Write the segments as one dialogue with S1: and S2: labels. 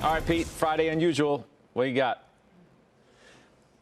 S1: All right, Pete, Friday Unusual. What you got?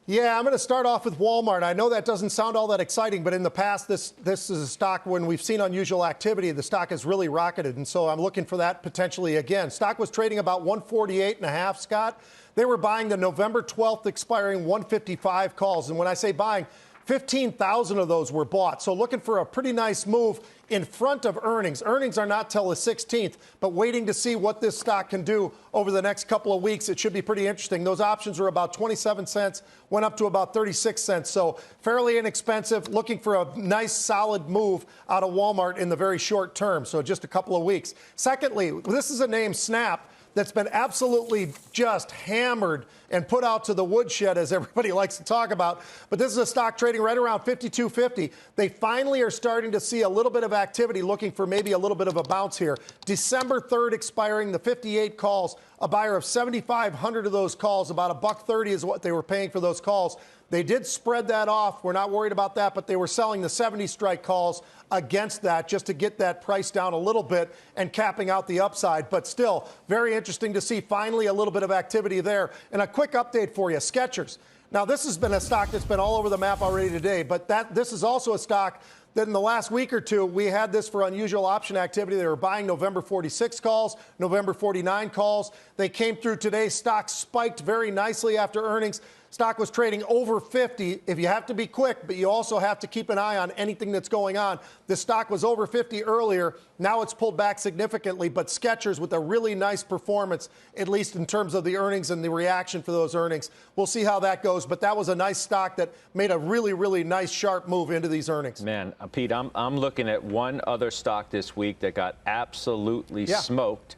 S2: Yeah, I'm going to start off with Walmart. I know that doesn't sound all that exciting, but in the past, this is a stock when we've seen unusual activity, the stock has really rocketed, and so I'm looking for that potentially again. Stock was trading about 148.5, Scott. They were buying the November 12th expiring 155 calls, and when I say buying, 15,000 of those were bought. So looking for a pretty nice move in front of earnings. Earnings are not till the 16th, but waiting to see what this stock can do over the next couple of weeks. It should be pretty interesting. Those options were about 27 cents, went up to about 36 cents. So fairly inexpensive, looking for a nice solid move out of Walmart in the very short term. So just a couple of weeks. Secondly, this is a name, Snap, that's been absolutely just hammered and put out to the woodshed, as everybody likes to talk about. But this is a stock trading right around 52.50. They finally are starting to see a little bit of activity, looking for maybe a little bit of a bounce here. December 3rd expiring, the 58 calls, a buyer of 7,500 of those calls, about $1.30 is what they were paying for those calls. They did spread that off. We're not worried about that, but they were selling the 70 strike calls against that just to get that price down a little bit and capping out the upside. But still, very interesting to see finally a little bit of activity there. And a quick update for you, SKECHERS. Now, this has been a stock that's been all over the map already today, but this is also a stock that in the last week or two, we had this for unusual option activity. They were buying November 46 calls, November 49 calls. They came through today. Stock spiked very nicely after earnings. Stock was trading over 50. If you have to be quick, but you also have to keep an eye on anything that's going on. The stock was over 50 earlier. Now it's pulled back significantly, but SKECHERS with a really nice performance, at least in terms of the earnings and the reaction for those earnings. We'll see how that goes, but that was a nice stock that made a really, really nice sharp move into these earnings.
S1: Man, Pete, I'm looking at one other stock this week that got absolutely smoked.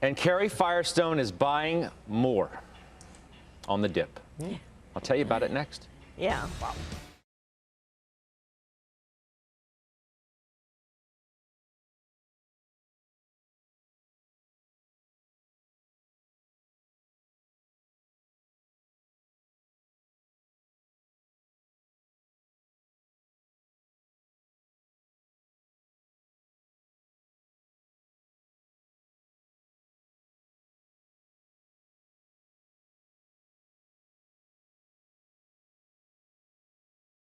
S1: And Carrie Firestone is buying more on the dip. I'll tell you about it next.
S3: Yeah. Wow.